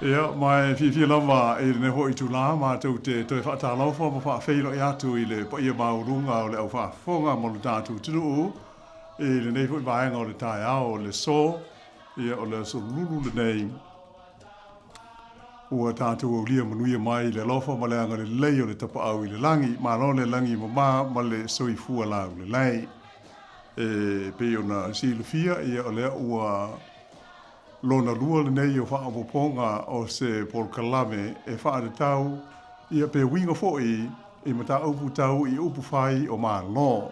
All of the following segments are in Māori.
Ia, mai fi lava e ne hoi tu la ma tau te whaatalo wha ma whaafeilo i atu i le pa ia maurunga o le au whaafonga mo le tātu tunu e le nei hoi vaenga o le tae ao o le so ia o le so lulu le nei ua tātu o lia manuia mai le lofa ma le anga le lei o le tapa au i le langi ma lo le langi ma le soifua lau le lei e pe ona silufia ia o le ua lona lua le nei o whaapoponga o se polkalame e whaadetau ia pe winga foi i mata upu tau i Upufai'omālō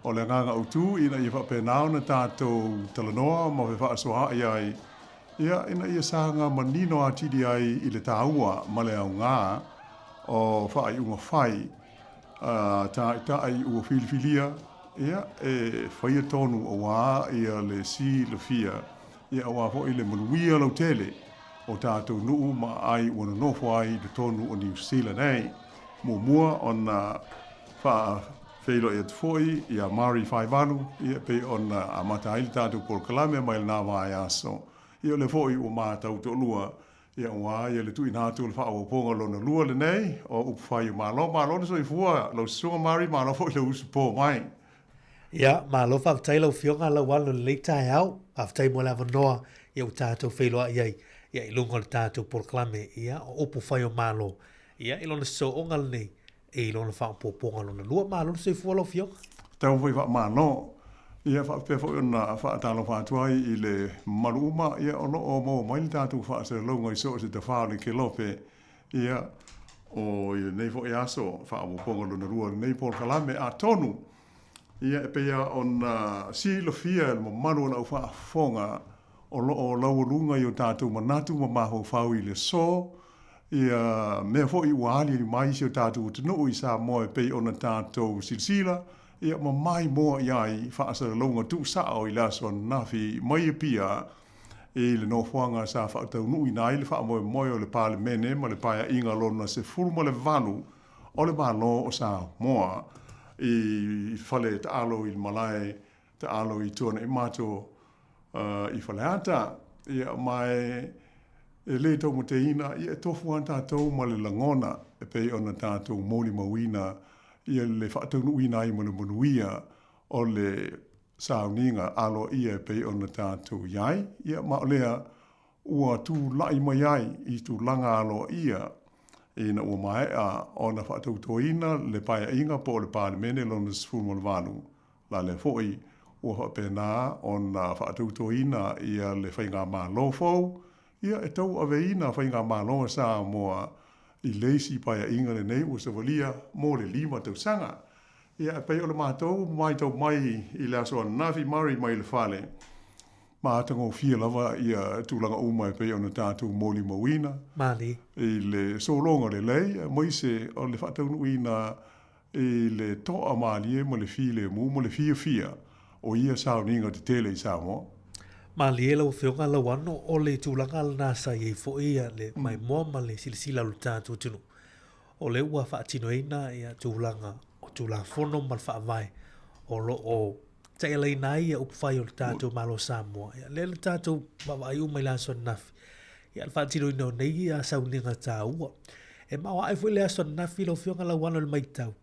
o le nganga utu ina i whapenao na tātou talanoa ma fe whaasoha ai ia ina ia sanga manino a tidi ai i le tāua ma le au ngā o whaai unga whai tā ai ua filifilia ia e whaia tonu o wā ia le si le fia ia awa ho i le manuia lau tele o tātou nuu ma ai wana nofo ai le tonu o New Zealand nei. Mua ona wha wheilo e tfoi ia Mari Faivalu ia pe ona amata ai tātou polkalame mai le nāwa ai aso. Ia le foi o mātau to lua ia wā ia le tui nātou le whaawaponga lona lua le nei o Upufai'omālō. Mālo na soi fua lau sunga Mari mālo foi le usu pō mai. Ia, mālo whaawatai lau whionga Lauano le leitai au. Aftai mo lava noa ia o tātou whailoa iai ia i lunga le tātou porklame ia o Upufai'omālō ia i lona so onga nei e i lona whaapoponga lona lua mālo se fua lau whionga tau whai wha māno ia whaapea fo ona whaatalo whaatuai i le maruma ia ono o mo mai tātou whaasera launga i so se te whaale ke lope ia o i nei fo i aso whaapoponga lona lua nei porklame a tonu ia e pea ona silofia mo manu na ufa fonga o laurunga i o tātou manatu ma maho whau i le so ia mea fo i wāli i mai si o tātou tunu i Sāmoa e pei ona tātou silsila ia ma mai moa iai whaasara launga tu sao i laso nafi mai e pia e le no whanga sa whaatau nui nai le wha moe o le pāle mene ma le paia inga lona se furu ma le valu o le malo o Sāmoa i fale te alo i malai te alo i tuana i mato i fale ata ia mai e le tau mo te ina ia tofu an tātou ma le langona e pei ona tātou moli mawina ia le whaatau nuina i mo le monuia o le sauninga alo ia e pei ona tātou iai ia ma lea ua tu lai mai ai i tu langa alo ia ina ua mai a ona whaatau toina le paia inga po le pāle mene lona sifuru valu la le foi ua whapena ona whaatau toina ia le whainga mālō fau ia e tau aveina whainga mālō Sāmoa i leisi paia inga le nei ua savalia mo le 5 tau sanga ia e pei o le mātou mai tau mai i le aso nafi mari mai le whale Mātango fia lava ia tūlanga uma e pei ona tātou moli mawina. Mali. I le solonga le lei, moise o le whaataunuina i le toa mali e mo le file mu, mo le fia o ia sauninga te tele i Samoa. Mali e lau whionga Lauano o le tūlanga al nasa i fo ia le mai moa ma le silisila lu tātou tunu. O le ua whaatino eina ia tūlanga o tūlanga whono mal whaavai o lo o tai lei nai ia upufai o tātou malo Samoa. Ia le tātou mawai umai la son nafi. Ia le whaatino ino nei ia sauninga tā ua. E mawa ai fwile a son nafi lo whionga Lauano le maitau.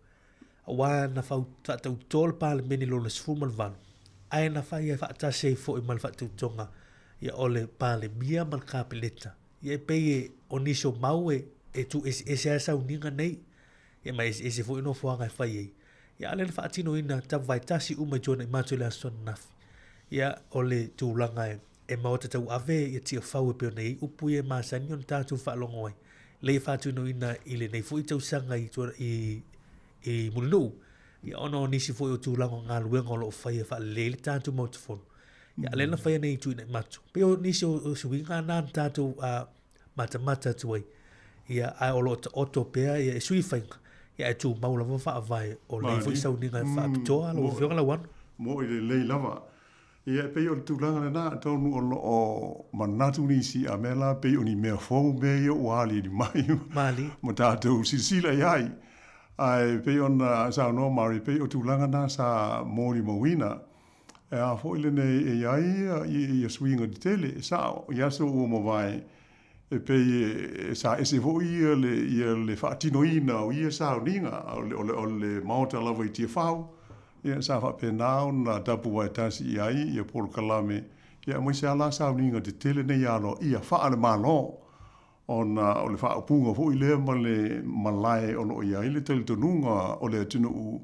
A wā na whaatau tōle pāle meni lo le sifumal vanu. Ai na whai e whaatase fo i mal whaatau tonga. Ia ole pāle mia mal kāpileta. Ia e pei e oniso mau e tu e se a sauninga nei. Ia mai e se fo ino whanga e whai ei. Ia ale na whaatino ina ta vaitasi uma jona i mātou le ason nafi. Ia ole tūlanga e mawata tau ave ia tia whau e peo nei upu e māsani on tātou whaalongo ai. Le whaatino ina i le nei fui tau sanga i mulinu. Ia ono nisi fui o tūlanga ngā luenga o lo whai e wha le tātou mautafonu. Ia ale na whai nei tu ina i mātou. Peo nisi o suinga nā tātou mata tuai. Ia ai o lo oto pea ia e sui whainga. Ia e tū maula wha avai o lei fui sauninga e whaapitoa lo whionga Lauano. Mo i le lei lava. Ia pei o le tūlanga le nā tonu o manatu nisi a mela pei o ni mea fōu mea o wāli ni mai. Mali. Mo tātou silsila iai. Ai pei o na Sāmoa Mari pei o tūlanga nā sa mōri mawina. E a fōi le nei e iai i a swinga di tele. Sa i aso o mo vai e pe sa ese vo ia le whaatinoina o ia sa uninga o le maota lava i tia whau ia sa whapenao na tapu wai tasi i ai ia polo kalame ia mai se ala sa uninga te tele nei alo ia wha le malo o le whaapunga vo i lea ma le malai ono ia i le tele tonunga o le atinu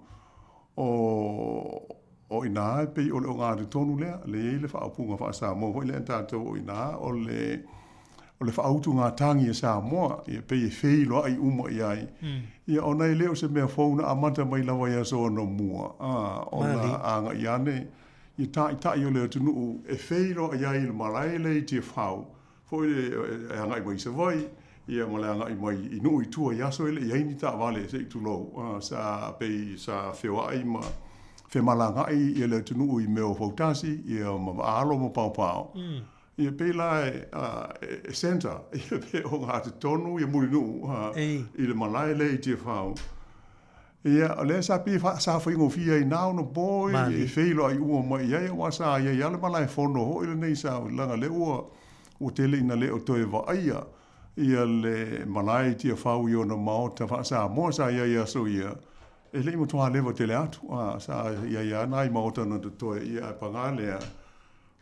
o ina pe o le ngā tonu lea le le whaapunga wha Sāmoa vo i le tātou o ina o le whaautu ngā tangi e Sāmoa, ia pei e whei loa i uma i ai. Ia o nei leo se mea whauna amata mai lawa ia so no mua. O na anga i ane, ia tai o leo tunu e whei loa i ai le malai le i te whau. Foi e anga i mai se vai, ia male anga i mai i nui tua i aso ele i aini ta vale se i tulou. Sa pei sa whewa ai ma whemalanga i leo tunu i meo whautasi, ia ma aalo ma pau pau. Ia pei lai center, ia pei o ngā te tonu, ia muri nuu, i le malai le i te whau. Ia le sa pei sa whaingo fia i nao no boi, i wheilo ai ua mai, ia wa sa ia le malai whono ho, i le nei sa langa le ua, o tele ina le o toe wa aia, ia le malai te whau i o na mao, ta wha sa moa sa ia so ia, e le imo toa lewa tele atu, sa ia nai mao tana te toe, ia pangalea,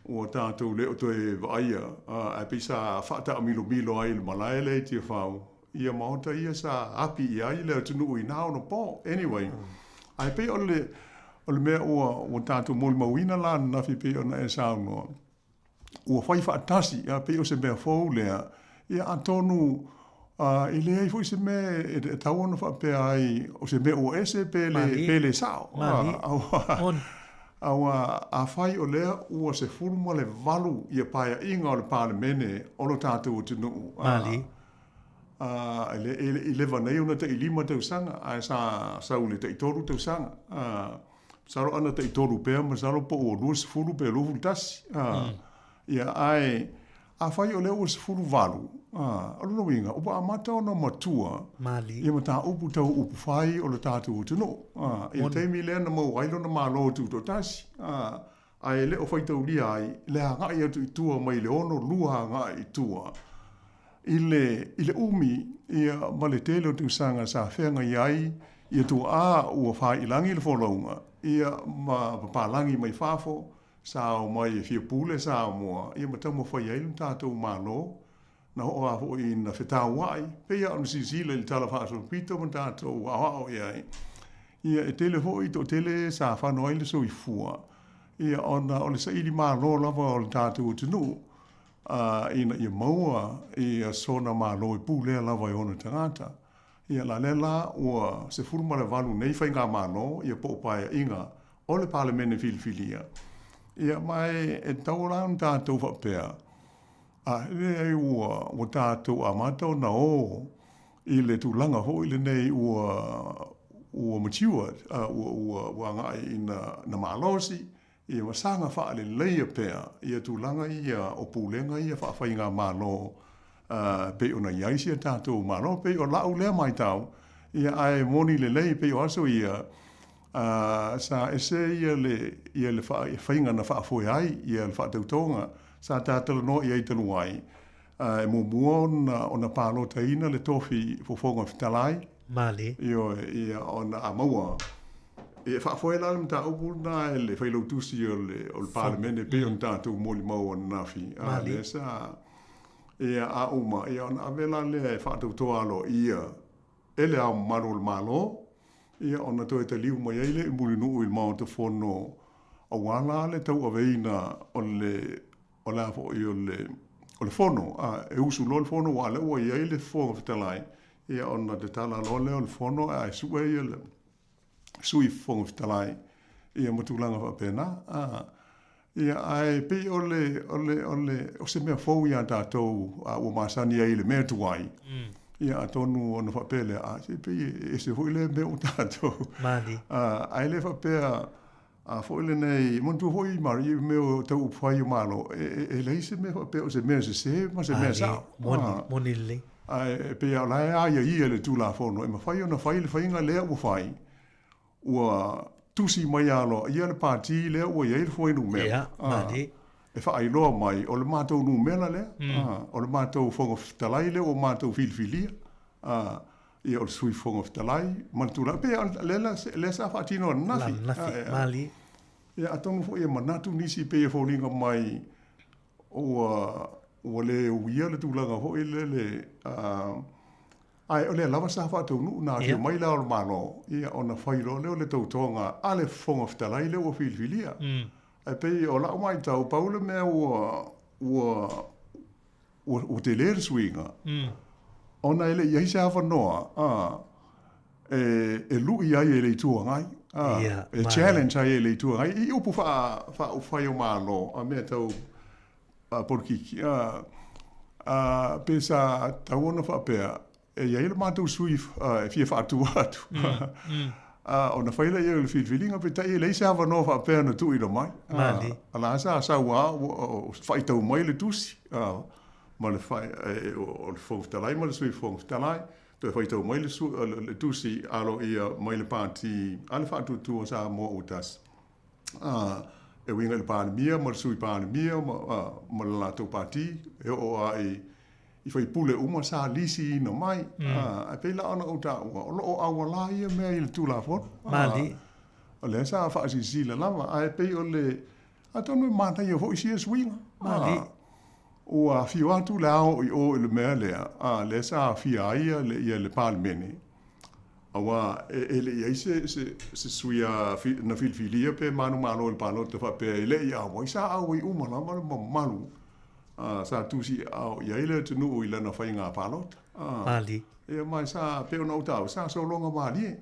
o tātou leo toe vaia, a pisa whata milo ai le malai le te whau. Ia maota ia sa api i ai leo tunu i nao no po. Anyway, ai pe o le mea o tātou moli mawina la na fi pe o na e saunoa. Ua whai whaatasi, a pe o se mea fau lea, ia antonu i le ai fwoi se mea e tau ono whapea ai, o se mea o ese pele sao. Aua a whai o lea ua se furuma le valu i a paia inga o le palemene o lo tātou o tinu. Mali. I le vanei una te i lima tau sanga, a sa ule te i toru tau sanga. Saro ana te i toru pēr, ma saro po o lua se furu pēr lufu tasi. Ia ai, a whai o lea ua se furu valu. Alo inga, upa amata o na matua, ia mata upu tau upufai o le tātou o tino. Ia teimi lea na mau ailo na mālo tu to tasi. Ai le o whaitau lia ai, le hangai atu i tua mai le ono lua hangai i tua. I le umi, ia male tele o tu sanga sa whenga i ai, ia tu a ua whai ilangi le wholaunga. Ia ma papalangi mai whafo, sa o mai fia pule sa o mua. Ia mata mo whai ailu tātou mālo, na ho a ho i na whetau wai, pea o nisi zile li tala whaaso pito man tātou ao i ai. Ia e tele ho i to tele sa whanau ai le so i fua. Ia ona o le sa ili mālo lava o le tātou tunu, ina ia maua i sona mālo i pūlea lava i ona tangata. Ia la lela ua se furuma le valu nei whainga mālo, ia po paia inga o le palemene filifilia. Ia mai e tau lan tātou whapea. Le ai ua tātou amata na o i le tūlanga ho i le nei ua matua, ua ngai i na malosi, i wasanga wha le leia pēr, i a tūlanga i o pūlenga i a whawhai ngā malo pe o na iaisi a tātou malo, pe o lau lea mai tau, i a ai moni le lei pe o aso i sa ese i a le whainga na whaafoi ai, i a le whaatautonga, sa tātala no i eitanu ai. E mua ona pālo taina le tofi fofonga fitalai. Mali. Ia ona amaua. E whaafoe la mta upu na le whailau tusi o le palemene pe on tātou moli mau on nafi. Mali. Ia a uma. Ia ona avela le whaatau toalo ia. Ele a maro le malo. Ia ona toe te liu mai eile i muri nuu il mao te whono. Awala le tau aveina o la fo i o le fono, e usu lo le fono wa le ua i le fonga fitalai. Ia ona te tala lo le o le fono, e sua i le sui fonga fitalai. Ia matulanga wha pena. Ia ai pe o se mea fau ia tātou ua masani i le mea tuai. Ia atonu ona wha pele, se pe e se hui le mea o tātou. Mali. Ai le wha pea, fo ile nei montu hoi mari meu tau Upufai'omālō e leise me pe o se me se ma se me sa moni le ai pe ala ia ia le tula fono e ma fai ona fai le fainga le u fai ua tusi mai alo ia le parti le ua ia le foi no me e whaailoa mai o le mātou numela lea, o le mātou whonga fitalai lea, o mātou filfilia, ia o le sui whonga fitalai, mantura, pe le sa whaatino nafi. Mali. Ia atonu fo ia manatu nisi pe ia wholinga mai o le uia le tūlanga ho le ai o le lava sa whātou nu nā tia mai la o le mano ia o na whairo leo le tautonga a le whonga fitalai leo o filfilia. Ai pe o la mai tau paule mea o te lere swinga. Ona ele iai sa whanoa e lui ai e le tua ngai. E challenge ai e le tua ngai. I Upufai'omālō a mea tau porkiki. Pesa tau ona whapea e iai le mātou sui e fia whātua atu. O na whaila ia le whilwhilinga pe tai e leisa hawa no whapea na tui na mai. Ala asa saua o whaitau mai le tusi. Ma le whai o le whongfitalai ma le sui whongfitalai. Toi whaitau mai le tusi alo ia mai le pāti ale whātutu o Sāmoa o tas. E winga le pānemia ma le sui pānemia ma le lātou pāti. E o a I whai pule uma sa lisi ino mai. A peila ana o tāua. O loo awala ia mea I le tūla whon. Mali. O le sa whaasi sila lama. A pei o le... A tonu mātai o hoi sia swinga. Mali. O a whio atu le ao I o le mea lea. A le sa whia ia le ia le pālemene. Awa e le ia se suia na filfilia pe manu malo le pālo te whapea e le ia wai sa au I umala malu. Sa tusi au iaile te nuu I lana whainga pālota. Mali. E mai sa peo na utau, sa solonga mali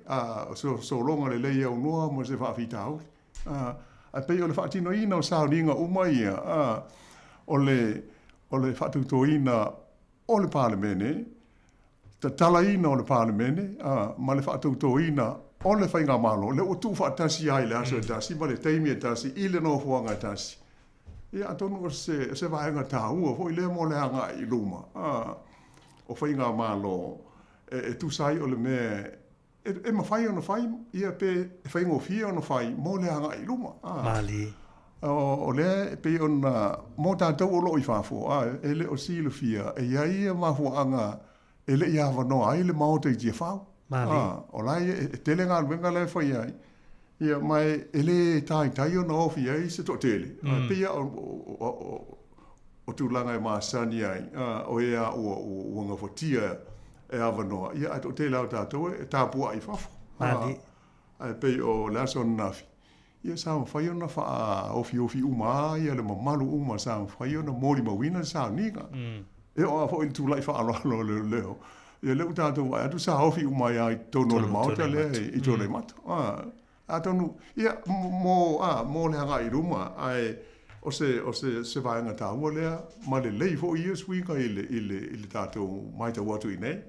solonga le lei au noa mo se whaafita au. A peo le whaatino ina o sao ninga umaia. O le whaatuto ina o le pālemene, ta tala ina o le pālemene, ma le whaatuto ina o le whainga malo, le o tu whaatasi ai le aso tasi, ma le teimi e tasi, I le no fuanga tasi. Ia atonu o se vaenga tāua, fo I le mo le hanga I luma. O whainga mālo, e tu sai o le mea, e mawhai ona whai, ia pe e whaingo fia ona whai, mo le hanga I luma. Mali. O le, pe ona, mo tātou o lo I whafo, e le o silo fia, e ia mahu anga, e le ia wanoa, ai le maota I tia whau. Mali. O lai, e tele ngā luenga le whai ai. Ia mai ele tai ona ofi ai se to tele. Pia o tūlanga māsani ai. O ea o ngā whatia e awanoa. Ia to tele au tātou e tāpua I whafo. Mali. Pei o laso nafi. Ia sa whai ona wha ofi uma. Ia le mamalu uma sa whai ona mōri mawina sa ninga. E o a whai tūlai wha alo leo. Ia leo tātou ai atu sa ofi uma ai tono le maota le I tōne mata. Atonu ia mo le hanga I ruma ai o se vaenga tāua lea ma le lei fo ia swinga I le tātou mai tau atu I nei.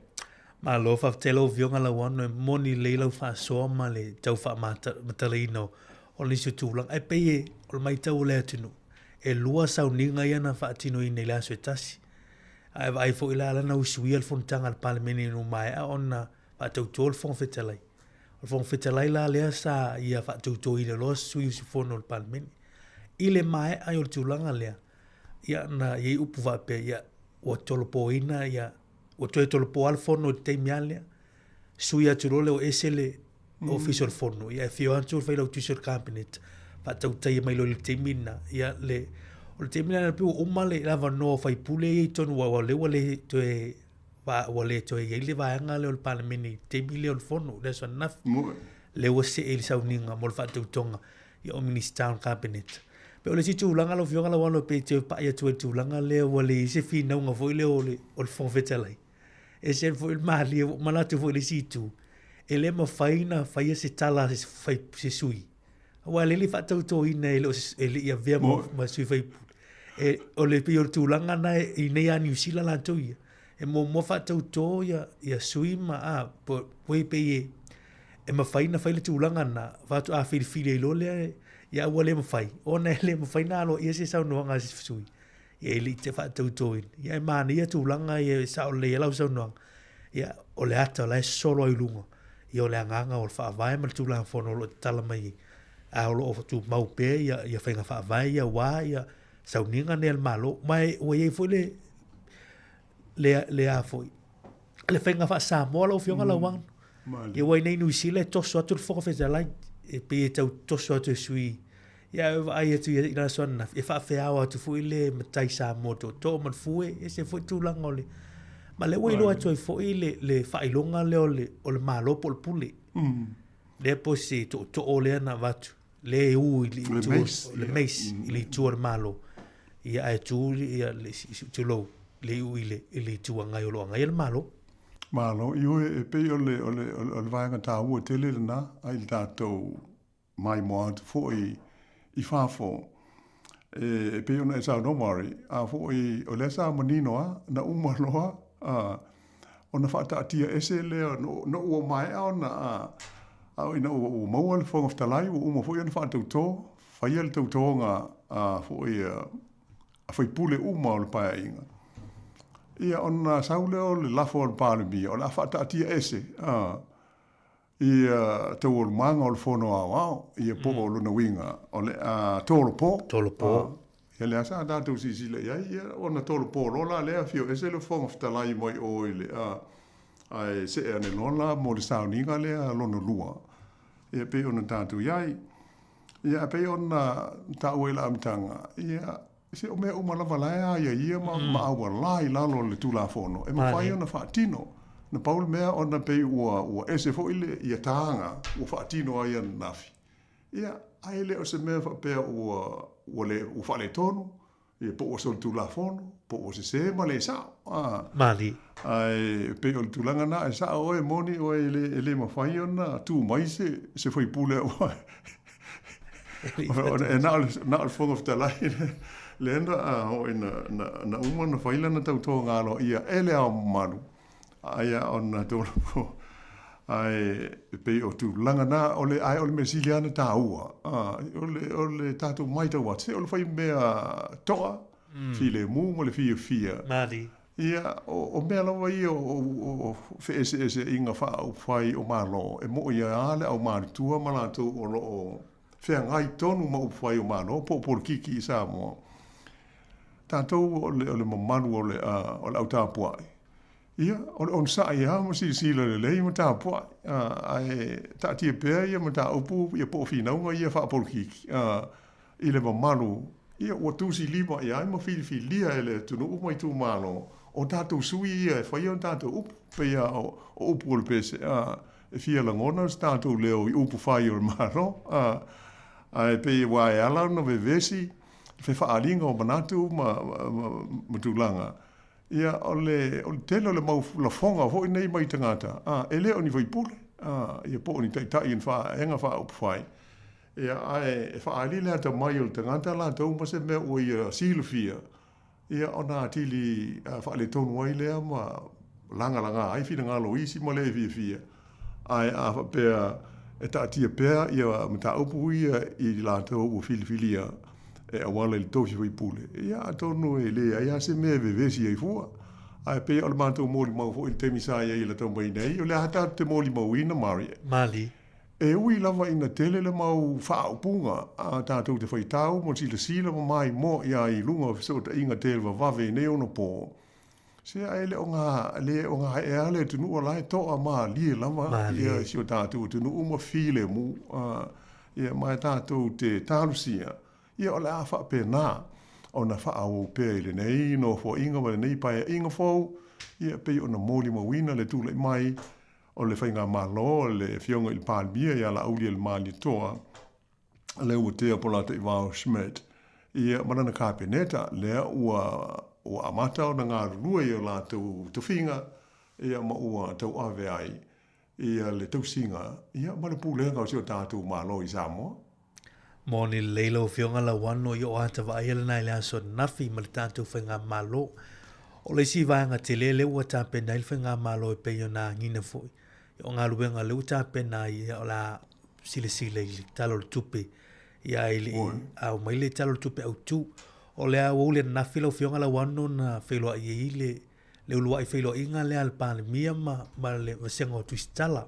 Ma lo whaftelo vionga Lauano e moni leilau whaasoa ma le tau whaamatalino o nisu tūlang. E pei o le mai tau lea tunu. E lua sau ninga ia na whaatino I nei la sue tasi. Ai fo ila alana usuia le fontanga al palemene no mai a ona whaatau tōl fong whetalai. Fong fetalai la lea sa ia whaatoutou I le loa sui usifono le palemene. I le mae ai o le tūlanga lea. Ia na iei upu whapea ia o tolopo ina ia o toe tolopo alfono o te mea lea. Sui atu role o ese le official fono. Ia e fio antu o whailau tuisor cabinet. Whaatautai mai lo le te mina. Ia le o le te mina na piu umale lava no whaipule I tonu wa lewa le toe wale to ye le vaanga le palemene te mile o fono that's enough le wase e sa uninga mo fa tonga I o minister cabinet pe o le situ langa lo fionga Lauano pe te pa ia tu langa le wale se fina nga foi le o fon fetalai e se foi mali malatu foi le situ ele ma faina faia se tala se sui wale le fa to ina ele ia via ma sui fai e o le pe o tu langa na I nei a New Zealand la to ia e mo whaatau tō ia sui ma poi pe e ma whaina whaile tūlanga na whātu a whiri ilo lea ia ua le ma whai o na le ma whaina alo ia se sau noanga se sui ia ili te whaatau tō in ia e maana ia tūlanga ia sao le ia lau sau noanga ia o le ata o le solo I lunga ia o le anganga o le whaavai ma le tūlanga whono o le tala mai a o lo o tu mau pe ia whainga whaavai ia wā ia sauninga ne malo mai o ye foi le a foi le fenga fa Sāmoa lo fionga Lauano ye wai nei nu sile toso atu fo fe lai e pe tau toso atu sui ya ai atu ina sona e fa fe awa tu foi le matai Sāmoa to man foi e se foi tu langole ma le wai lo atu foi le failonga le o le malo pol puli le posi to ole na vatu le u le mais ili tu malo ia e tu ia le tu lo le u ile tu ngai lo ngai malo Malo, e pe o le vaenga tā ua tele na, ai le tātou mai moa tu fo i whāfo. E pe ona e sā nomari, a fo i o le sā maninoa, na umaloa, o na whātātia ese lea, no ua mai au na, au ina ua maua le whonga whtalai, ua uma fo i ana whātau tō, whaia le tau tōnga, fo i a whaipule uma o le paia inga. Ia ona saule o le lafo o le palemi, o le whātātia ese. Ia tau o le manga o le whono au, ia po o luna winga, o le tolo po. Tolo po. Ia le asa tātou sisile, ia ona tolo po rola lea fio, ese le whonga whtalai moi o ile. Ai se ane lola mo le sauninga lea lona lua. Ia pe ona tātou iai. Ia pe ona tau e la amitanga. Ia se o mea umalava lae ia ma aua lai lalo le tulafono. E mawhai ona whaatino. Na paul mea ona pei ua ese fo ile ia taanga ua whaatino aia nafi. Ia aile o se mea whapea ua whale tonu. Ia po o sol tulafono. Po o se ma le sao. Mali. Ai pei o le tulanga na e sao oe moni oe ele mawhai ona tu maise se foi pule oe. E na o whonga whtalai Lenda o na uma na faila na tau tō ngalo ia ele au manu. Aia ona tōna po. Ai pe o tu langa na ole mesiliana tā ua. Ole tātou mai tau wate. Ole whai mea toa. File mu mo le fia. Mali. Ia o mea lawa ia o ese inga Upufai'omālō. E mo ia ale au manu tua malatou o loo. Whea ngai tonu ma Upufai'omālō. Po kiki i Sāmoa. Tātou o le mamanu o le Aotearoa. Ia, o le onsa ia mo sila le lei mo tāpua. Ai tātia pēr ia mo tā upu ia po whinaunga ia whaapolkiki. I le mamanu, ia ua tūsi lima ia mo whilia e le tunu umai tū malo. O tātou sui ia e whaia o tātou upu pēia o upu o le pese. E whia langona tātou leo i Upufai'omālō. Ai pēia wae ala no vevesi. Fe whaalinga o manatu ma tūlanga. Ia ole tele le mau la fonga ho nei mai tangata. Ele oni vai pule. Ia po oni tai en enga wha upufai. Ia ai whaali lea ta mai o tangata la tau ma se mea o ia silufia. Ia ona atili whaale tonu ai lea ma langa ai whina ngalo isi ma le fia. Ai pēr e tātia pēr ia mta upu ia I la tau o filifilia. E awala le tausi vai pule. Ia tonu e lea, ia se mea vevesi ai fua. Ai pe o le mātou mōli mau fo I te misai ai la tau mai nei. O le hata te mōli mau ina Mali. E ui lava ina tele le mau whaupunga. A tātou te whaitau, mo sila mo mai mo ia I lunga so ta inga tele wa wave ne ono po. Se ai le o ngā e ale tunu o lai toa maa lie lava. Ia si o tātou tunu uma file mu. Ia mai tātou te tālusia. Ia o le a wha pēnā, o na wha au pēi le nei, no fo inga ma le nei paia inga fau, ia pei o na mōli mawina le tūle mai, o le whainga mālo, le fionga I pālmia, ia la aulia le māli toa, le ua tea pola te Iwao Schmidt. Ia manana kāpeneta, lea ua amata o na ngā rua ia la tau tuwhinga, ia ma ua tau ave ai, ia le tau singa, ia ma le pūlenga o sio tātou mālo I Samoa. Moni leilo fionga Lauano I o ata wa aile nai lea so nafi ma le tātou whainga mālo. O le si vaanga te le ua tāpe nai le whainga mālo e peio nā ngina fui. O ngā luenga le ua tāpe nai o la sile I talo le tupe. Ia ili au mai le talo le tupe au tu. O le au le nafi lau fionga Lauano na whailoa I le ulua I whailoa inga lea le pānemia ma le wasenga o tuistala.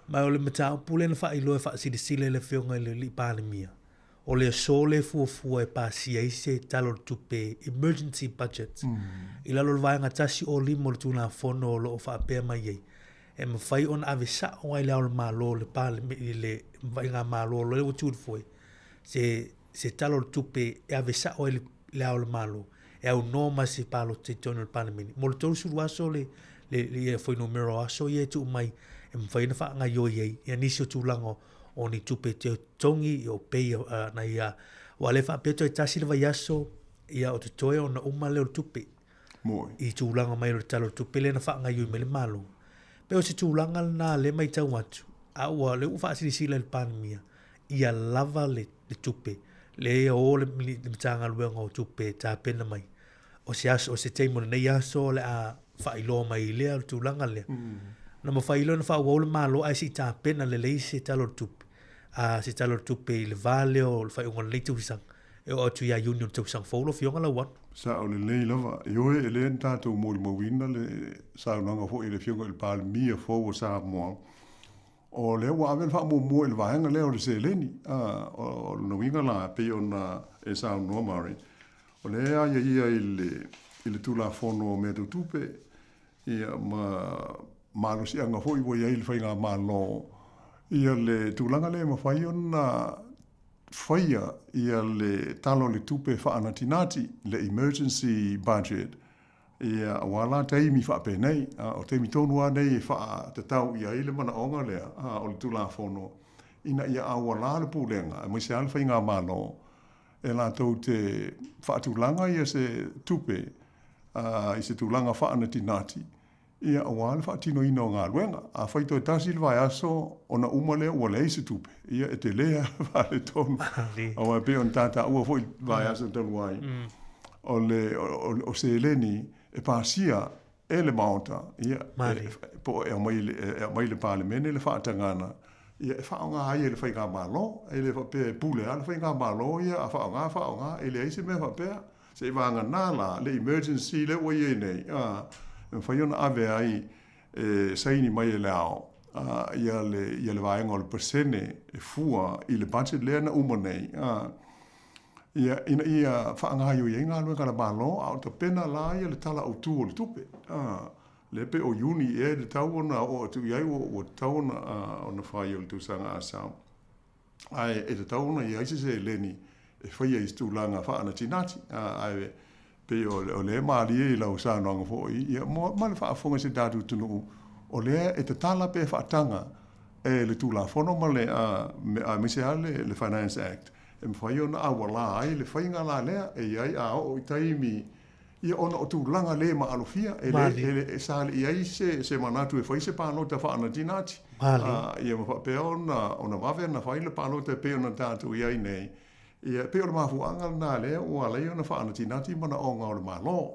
Mai o le matau pule na wha ilo e wha sile le whionga I le li pānemia. o le sole fuafua e pasi ai se talo tupe emergency budgets. I lalo le vaenga tasi o limo le tuna fono o loo whaapea mai ei. E mawhai on ave sa o ai leo le malo le pale le vaenga malo le o tūr foi. Se talo tupe e ave sa o ai leo le malo. E au noma se palo te tono le pale mini. Mo le tolu suru aso le foi numero aso i e tu mai. E mawhai na wha ngai yoi ei. E nisi o tūlango o ni tupe te tongi o pei na ia. Wa le wha peto e tasi le vai aso ia o te toe o na uma leo tupe. Moi. I tūlanga mai o talo tupe le na wha ngai yoi me le malo. Pe o se tūlanga na le mai tau atu. A ua le uwha asiri sila le panemia. Ia lava le tupe. Le o le mitanga luenga o tupe ta pena mai. O se aso, o se teimo nei aso le a whailoa mai lea le tūlanga lea. Na ma whailo na wha wau le malo ai si ta pena le lei se talo tupe. Se talo tupe i le vale o le whaiunga le tūsang. E o atu ia union tūsang faulo fionga Lauano. Sa o le lei lava. Ioe e le tātou mōli mawina le saunanga fo i le fionga i le pāle mia fo o Sāmoa. O le ua awen wha mō i le vahenga leo le se leni. O le nawinga la pe o na e Sāmoa mare. O le ea ia i le tūla fono me tu tupe. Ia malo si anga fo i wa ia i le whainga malo. Ia le tūlanga le mawhai o na whaia ia le talo le tupe whaanatinati le emergency budget. Ia wala teimi whaape nei, o teimi tonua nei wha te tau ia i le mana onga lea, o le tūla fono. Ina ia awala le pūlenga, e moise alwha i ngā malo. E la tau te whaatūlanga ia se tupe, i se tūlanga whaanatinati. Ia awala whaatino ina o ngā luenga. A whaito e tasi le vai aso o na umalea ua lei se tupe. Ia e te lea wale tonu. Awa pe on tata ua fwoi vai aso tonu ai. O se eleni e pāsia e le maota. Ia po e mai le pāle mene le whaatangana. Ia e whaonga ai e le whainga malo. E le whapea pule a le whainga malo. Ia a whaonga. E le aise me whapea. Se wanga nala le emergency le ua ie nei. Whaiona ave ai saini mai e leao. Ia le vaenga o le persene e fua i le budget lea na uma nei. Ia whaangaio i ngā luenga la malo, au ta pena la ia le tala au tu o le tupe. Le pe o uni e le tau ona o tu iai o tau ona whai o le tūsanga asam. Ai e te tau ona i aise se leni e whaia i stūlanga whaana tinati. Ai pe o le maali e lau sānoanga fōi. Ia ma le whaafonga se dātu tunu o lea e te tala pe whaatanga e le tūla whono ma le mise ale le Finance Act. E mwhai ona awa la ai le whainga la lea e iai a o i taimi ia ona o tūlanga le ma alofia e sāle i ai se manatu e whai se pānota whaana tinati. Ia ma whapea ona wawe na whai le pānota pe ona tātu i ai nei. Ia pe o le mafuanga nā lea o alai ona whaana tinati mana o ngā o le malo.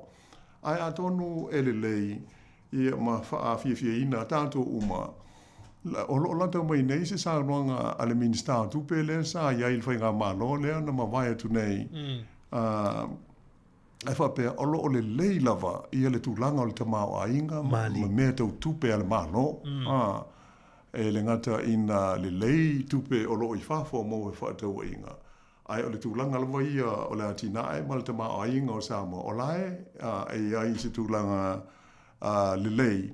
Ai a tonu e le lei ia ma whaafia ina tātou uma. O lo lata mai nei se sānoanga ale minista tupe le sa iai le whainga malo lea na ma vai atu nei. Ai whapea o lo le lei lava ia le tūlanga o le tamao a inga ma mea tau tupe ale malo. E le ngata ina le lei tupe o lo i whafo mo e whaatau a inga. Ai o le tūlanga lawa ia o le atinae ma le tamao a inga o Samoa. O lae e iai se tūlanga le lei.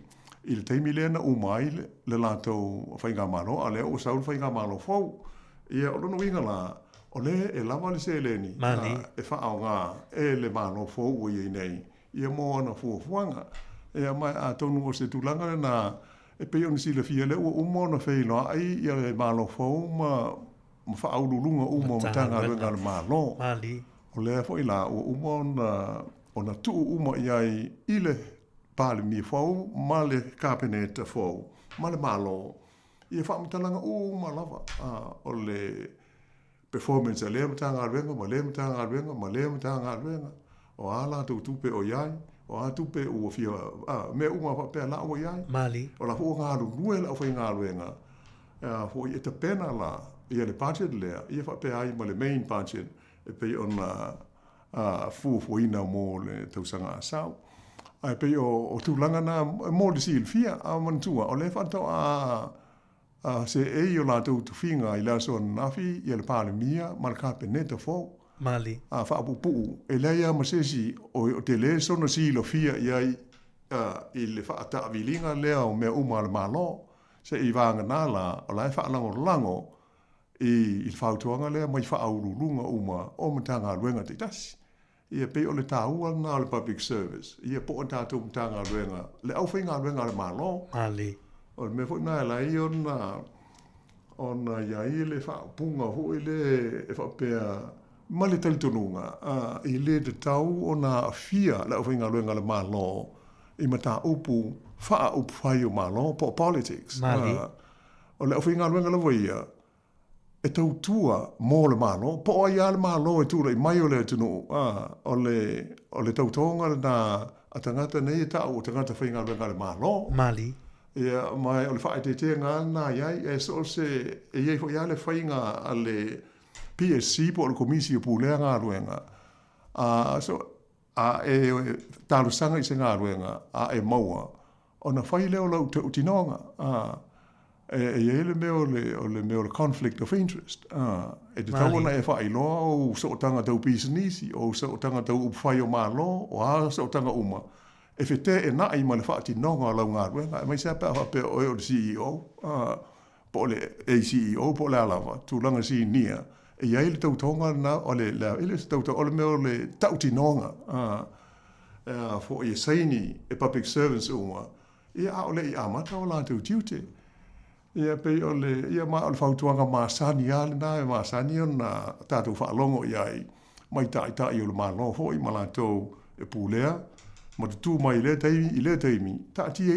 I le teimi lea na umai le lātou whainga malo, a lea o saul whainga malo fau. Ia o lono winga la, o le e lava le se leni, e whaao ngā, e le malo fau ua iei nei. Ia mo ana fuafuanga. Ia mai a tonu o se tūlanga na, e pei o nisi le fia le ua umo na whailo ai, ia le malo fau ma whaau lulunga umo matanga ruenga le malo. O lea fo ila ua umo na tuu umo iai i le pāle mi fau, ma le kāpeneta fau, ma le malo. Ia whaamitalanga ma lava. O le performance a lea matanga aruenga, ma lea matanga aruenga, ma lea matanga aruenga. O ala tau tupe o iai, o a tupe ua fia, mea uma whapea la o iai. O la fua ngā rurue la o whai ngā aruenga. Fua i ta pena la, ia le budget lea, ia whapea ai ma le main budget, e pei ona fuafuaina mo le tausanga asau. Ai pe o tūlanga na mo le silfia a mantua o le whantau se e o la tu finga I la so nafi I le pale mia ma ka peneta fo Mali. Fa pupu e le ia masesi o te le so no si lo fia ia I le fa ta vilinga le o me uma le malo se I vanga na la o la fa lango I fautuanga le mai fa aurulunga uma o matanga luenga te tasi ia pe o le taua na le public service ia po ta tu matanga luenga le au finga luenga le malo Mali. o me fo na la ona ia I le fa punga ho le e fa pe ma le taltonunga I le te tau ona afia le au finga luenga le malo I mata upu fa Upufai'omālō po politics o le au finga luenga le voia e tau tua mō le malo, po ai ale malo e tūra I mai o le tunu, o le tautonga na a tangata nei e tau o tangata whainga le malo. Mali. Ia mai o le whae te ngā nā iai, e so se e iei fo ia le whainga a le PSC po o le komisi o pūlea ngā ruenga. E tālu sanga I se ngā ruenga, e maua, o na whai leo lau te utinonga, e le meo le conflict of interest e te tau na e whailoa o so tanga tau pisanisi o so tanga tau Upufai'omālō o so tanga uma e whete e nai ma le whaati nonga lau ngā ruenga e mai se pēha pe o e o le CEO po le CEO po le alawa tūlanga si nia e iai le tautonga na o le ele se tautonga o le meo le tauti nonga fo I saini e public service uma ia o le I amata o la tau tiute ia pe o le ma o le fautuanga masani ale na e masani ona tātou whaalongo iai mai tai o le malo ho I malatou e pūlea ma tu mai le teimi tātia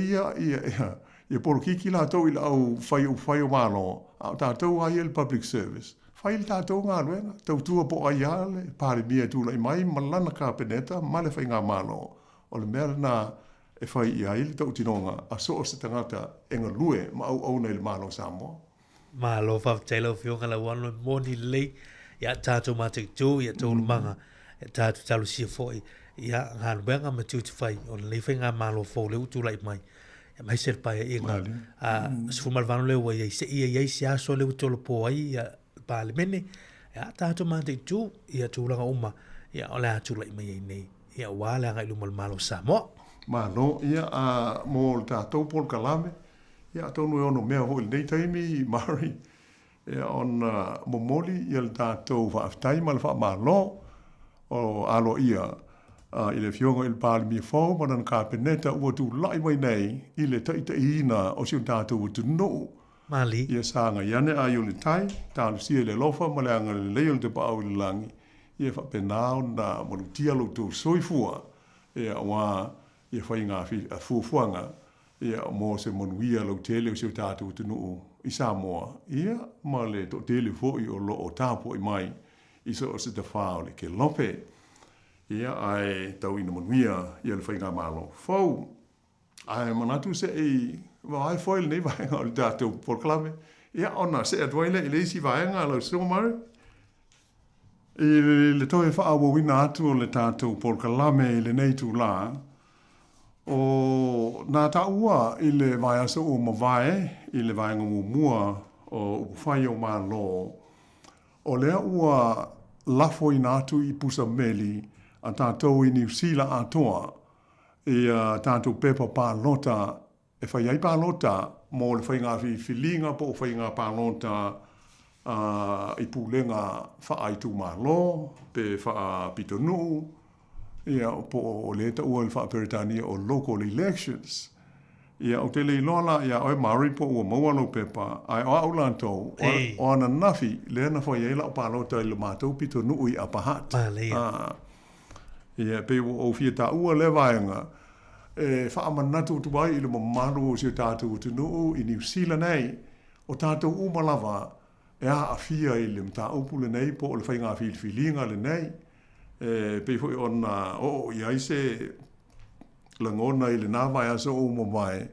ia porokiki la tau I la au Upufai'omālō a tātou ai le public service whai le tātou ngā luenga tau tua po ai ale pare mia tūla I mai malana ka peneta ma le whai ngā malo o le mea na e whai I ai le tau tinonga a so o se tangata e ngā lue ma au nei le malo Sāmoa. Malo whawtailo whionga Lauano moni lei ia tātou mātek tū ia tōlu manga e tātou talu sia fōi ia ngā luenga ma tūti whai o le whai ngā malo fō leu tūlai mai e mai ser pai e ngā sifumal vanu leu wa iei se iei se aso leu tōlu pō ai ia pāle mene ia tātou mātek tū ia tūlanga uma ia o le tūlai mai ei nei ia wāle anga ilu malo Samoa. Malo ia mō le tātou pōl kalame ia tonu e ono mea hoi nei taimi Mari ia ona momoli ia le tātou whaaftai ma le whaamalo o alo ia I le fionga I le pāle mia fōu ma nana ka peneta ua tu lai mai nei I le taitaina o siun tātou tu no Mali ia sanga iane a iu le tai tālu sia le lofa ma le anga le leo le te pāu le langi ia whapenao na malutia lo tu soifua ia wā ia whai ngā fuafuanga ia mō se monuia lau tele o siu tātou tunu I Samoa ia ma le to tele fōi o lo o tāpo I mai I so o se te whao le ke lope ia ai tau ina monuia ia le whai ngā malo fau ai manatu se vai foil nei vai o le tātou porklame ia ona se adwaile I le isi vai ngā lau Sāmoa I le toi whaawa wina atu o le tātou porklame I le nei tū la o nā taua I le vai aso o mawai I le vai ngamu mua o Upufai'omālō o lea ua lafo ina atu I pusa meli a tātou I New Zealand atoa I tātou pepa pālota e whai ai pālota mō le whai ngā whilinga po whai ngā pālota I pūlenga whaaitu mālo pe whaapitonu ia po o le ta ua le whaaperitania o local elections ia o te leilola ia oi Māori po ua maualo pepa ai o au lantou o ana nafi le na whai eila o pālota I le mātou pitonu I apahat ia pe o fia ta ua le vaenga e whaamanatu tuai I le mamaru o si tātou tunu I New Zealand nei o tātou umalawa e a fia I le mta upule nei po o le whai ngā whilinga le nei pe foi ona ia se langona I le nava ia so o mai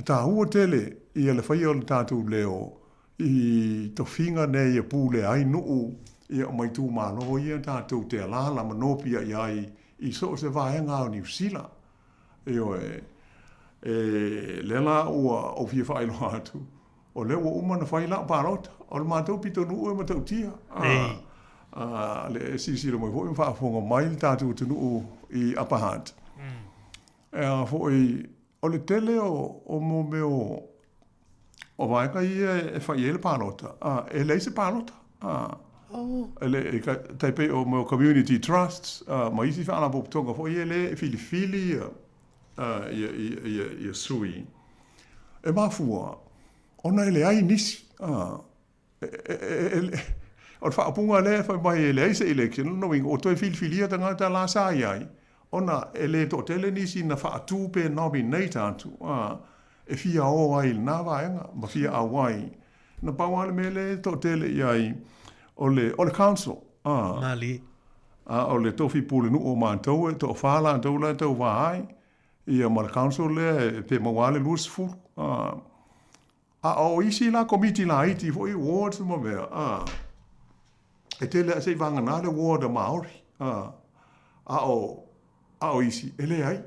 ta hua tele ia le whai o le tātou leo I to finga nei e pule ai nuu ia o mai tū mālo ia tātou te alala manopia iai I so se vaenga o New Zealand le la ua o fia whaelo atu o le ua uma na whai la pārota, o le mātou pito nuu e matau tia. Le sisi le mai fōi whaafonga mai le tātou tunu i Upper Hunt. Fōi, o le tele o mo meo o vaika i e whai ele pārota, e leise pārota. Ele taipei o meo community trusts, ma isi whaana poputonga fōi ele e fili ia sui. E mafua, ona ele ai nisi. O le whaapunga le, whai mai ele ai se election, no ingo, o toi fili tangata la sai ai. Ona ele to tele nisi na whaatu pe nominate atu. E fia o ai le nā vaenga, ma fia a wai. Na pawale mele to tele iai o le council. Mali. O le tofi pule nu o mātou e to whala tau la tau wahai. Ia ma le council le te mawale luas fulu. O isi la komiti la iti fo i wards ma mea. E tele a se vanga nā le ward a Maori. O isi, ele ai.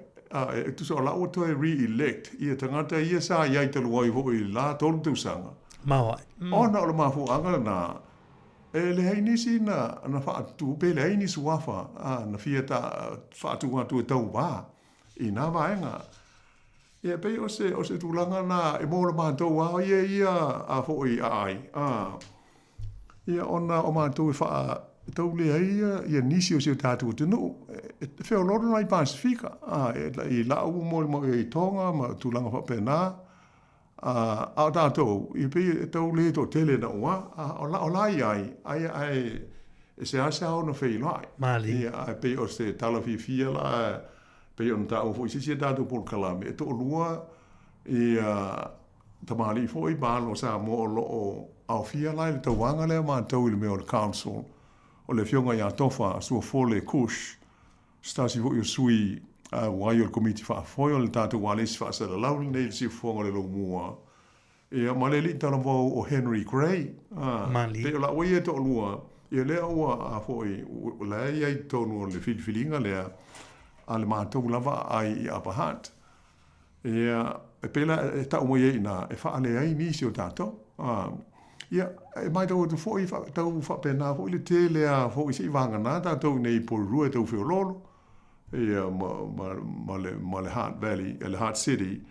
E tu so la o toi re-elect. Ia tangata ia sa iai talu ai fo i la tolu tau sanga. Mawai. Ona o le mafu anga na e le hei nisi na whaatu pe le hei nisi wafa na fia ta whaatu ngatu e tau wā i nā vaenga. Ia pei o se tūlanga na e mōla mātou wā ia a fo i ai. Ia ona o mātou e wha tau le hei ia nisi o se tātou tinu. E wheo loro nai Pasifika. I lau mo i tonga ma tūlanga wha pēnā. A tātou, i pei tau le to tele na ua, o lai ai e se asa o na whei lai. Mali. Ia pei o se talawhiwhia la, pei o na tāu fo i sisi tātou pol kalame. E to lua i tamali fo i bālo Sāmoa o loo au whia lai le tauanga lea mātou i le meo le council. O le whionga i a tofa sua fole kush, stasi fo i o sui wai o le komiti whaafoi o le tātou wālesi whaasara lau nei le siwhonga le lo mua. E ma le li tala wau o Henry Gray. Mali. Te o la oi e to lua, e lea ua a foi, lea iai tonu o le whiliwhilinga lea, a le mātou lava ai i Upper Hunt. E pela e tau mo iei na, e wha ale ai nisi o tātou. Ia, e mai tau tu foi, tau whapena, foi le te lea, foi se i wanga nā tātou nei porurua e tau whiololo. Ia ma le Heart Valley, le Heart City,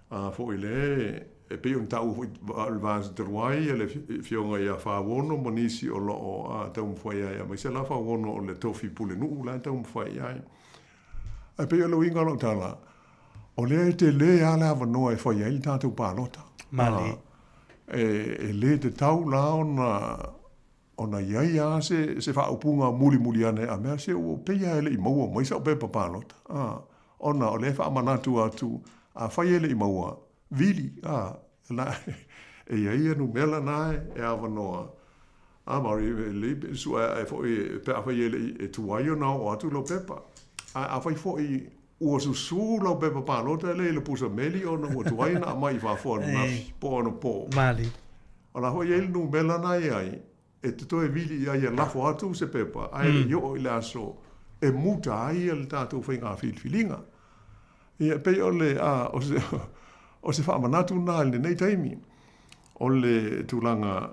fo i le e pe un tau al vas de ruai le fionga ia fa wono monisi o lo tau foi ia ma se la fa wono o le tofi pule nu la tau foi ia e pe lo inga lo tala o le te le ala va no e foi ia tatu palota Mali e le te tau la ona ia se fa upunga muli ane a me se o pe ia le mo mo sa pe palota ona o le fa manatu atu a fa ia le mo vili la e ia no mela nai e avanoa mari le su e foi pe fa ia e tu ai no o tu lo pepa a fa foi o su lo pepa palota le pusa meli o no tu ai na mai fa fo na po Mali ola ho ia no mela nai ai e to e vili ia la fo atu se pepa ai yo i la so e muta ai el tatu finga filinga ia pe ole o se wha manatu nā le nei taimi. O le tūlanga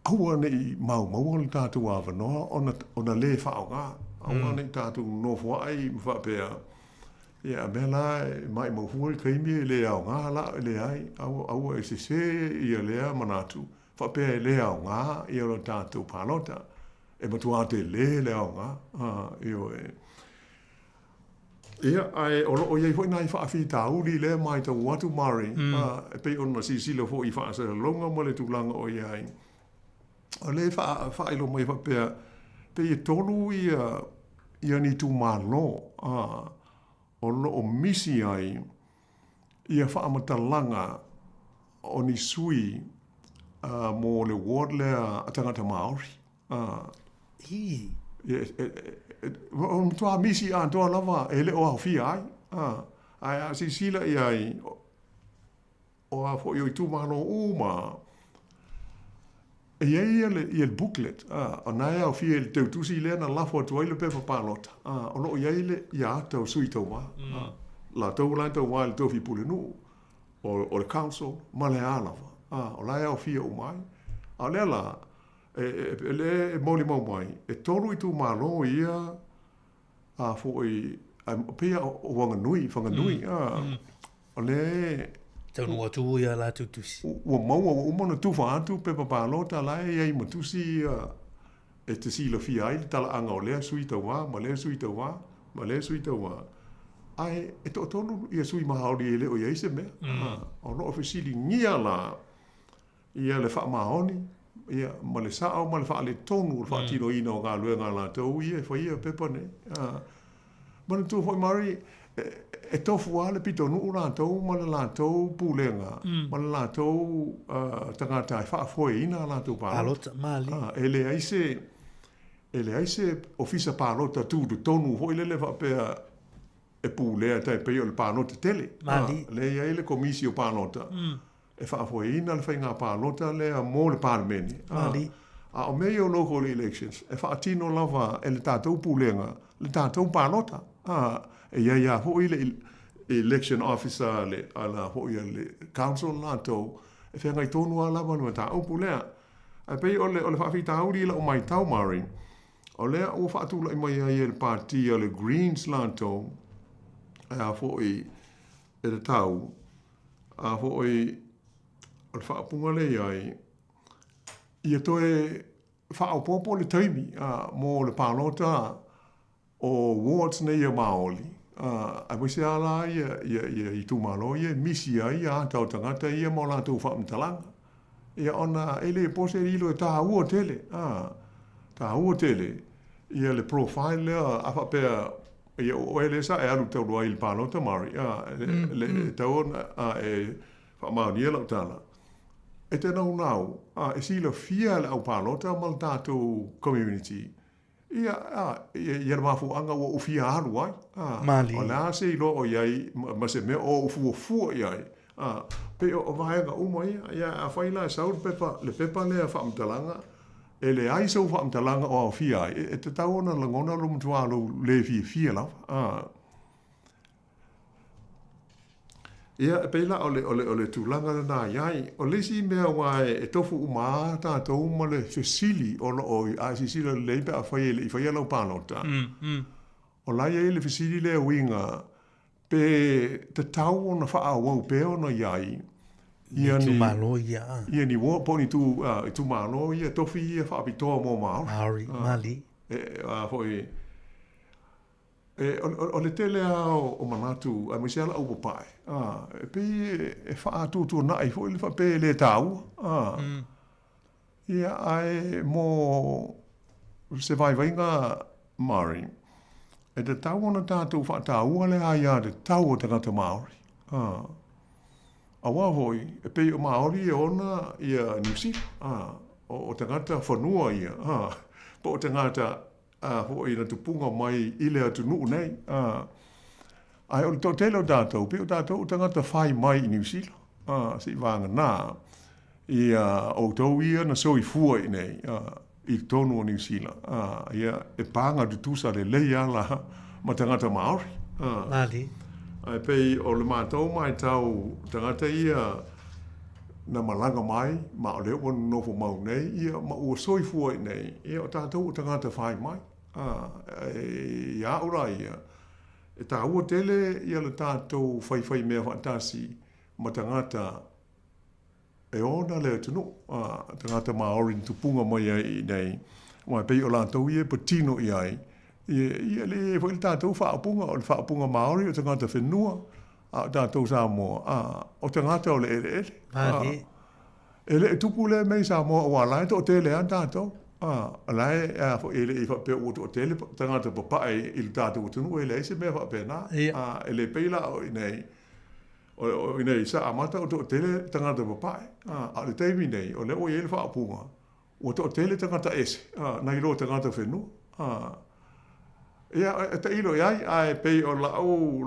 aua nei mau o le tātou awanoa, ona le whaonga. Aua nei tātou nofua ai mwhapea. Ia mea la mai mawhua i kaimi le au ngā la le ai. Aua e se ia lea manatu. Whapea e le au ngā i o tātou palota. E matuate le au ngā. Io e... Ia, ai o iei hoi nai whaafi tauli le mai tau watu mari. E pei ona sisila fo i whaasara longa mo le tūlanga o iai. O le whailo mai whapea, pei e tolu ia ni tū mālo. O lo o misi ai, ia whaamatalaga o ni sui mo le ward lea a tangata Māori. O toa misi a toa lava e le o hawhia ai. Ai a sisila i ai o a fo i tūmano uma. E ia le booklet. O nai au fia le teutusi lea na lafo atu ai le pepa pālota. O no ia le ia tau sui tau wā. La tau lai tau wā le tauwhi pule nu. O le council ma le ālawa. o lai au fia o mai. A lea la, le moli mau mai, tolu I tu malo ia, a fo I, pia o wanganui, o le... Tau nua tu ia la tutusi. Ua maua, ua umana tufa atu, pepa pālota lai, iai matusi, te sila fia ai, tala anga o lea sui tau wā, ma lea sui tau wā, ma lea sui tau wā. Ai, to tonu ia sui mahaori e leo ia ise mea. O no ofisili ngia la, ia le wha mahoni, ia ma le sao, ma le wha le tonu, le wha tino ina o ngā lue ngā la tau, ia whaia pepa ne. Mana tu hoi mari, e tofu ale pito nuu la tau, ma le la tau pūlenga, ma le la tau tangata e wha foe ina la tau Palota, mali. E le aise ofisa palota tu du tonu, hoi lele wha pea e pūlea tai peo le palota tele. Mali. Le ia ele komisio palota. E wha foe ina le whainga palota le a mō le parlemeni. Mali. A o meo local elections, e wha atino lava e le tātou pūlenga, le tātou palota. E ia hoi le election officer le ala hoi le council lātou, e whenga I tonu a lava nua tā upu lea. E pei o le whawhita hauri la o mai tau mari, o lea o whaatula I mai ai e le parti o le Greens lātou, e a hoi e le tau, a hoi o le whaapunga le ai, ia toe whaapopo le taimi, mō le pālota o wards nei a maoli. A wese ala ia I tu malo ia misi ai a tau tangata ia mo la tu whaamtalanga. Ia ona ele pose ilo e taha ua tele. Taha ua tele. Ia le profile lea a whapea ia o ele sa e alu tau roa il palota mari. Le tau e whaamaunia lau tala. E te nau, e sila fia le au palota mal tātou community. Ia mafu anga o ufia haru ai. Mali. O la se ilo o iai, ma se mea o ufu iai. Pe o vaenga uma ia a whaila e saur pepa, le pepa lea whaamtalanga, e le ai sau whaamtalanga o ufia ai. E te tau ona langona lo mutua lo le fia lau. Ia peila o le tūlanga na iai, o le si mea wae e tofu uma tātou ma le fesili o lo oi a sisila le leipe a whaia lau pānota. O lai e le fesili le winga pe te tau ona wha awau pe ona iai. Ia tu malo ia. Ia ni wo poni tu malo ia tofi ia wha apitoa mō Māori. Maori, mali. Hoi o le tele o manatu a misiala au papai. Pe e wha atu nai fo le wha pe le tau. Ia ai mo se vai-vainga Māori. E te tau ona tātou wha tau le aia te tau o te ngata Māori. Awa hoi, e pe o Māori e ona ia New Zealand. O te ngata whanua ia. Po o te ngata hoi na tupunga mai ile atu nuu nei. Ai o le tele o tātou, pe o tātou o tangata whai mai I New Zealand. Si vanga nā. Ia o tau ia na soi fua I nei. I tonu o New Zealand. Ia e panga tutusa le leia la ma tangata Māori. Mali. Ai pei o le mātou mai tau tangata ia na malanga mai, ma o leo wanu nofo mau nei, ia ma ua soi fua I nei, ia o tātou o tangata whai mai. Ia ura ia. E tā ua tele ia le tātou whai mea whaatasi ma tangata e ona le tunu. Tangata Māori tupunga mai ai nei. Mai pei o lātou ia patino I ai. Ia le whai tātou whaapunga o le whaapunga Māori o tangata whenua. Tātou Sāmoa. O tangata o le ere. Mali. Ele e tupu le mei Sāmoa o alai to o tele an tātou. Alai ele I whapea o to o tele tangata papai I le tātou o tunu ele se mea whapea nā. Ele peila o I nei. O nei sa amata o to o tele tangata papai. A le teimi nei o le o ele whaapunga. O to o tele tangata ese. Nai lo tangata whenua. Ia e te ilo iai ai pei o lau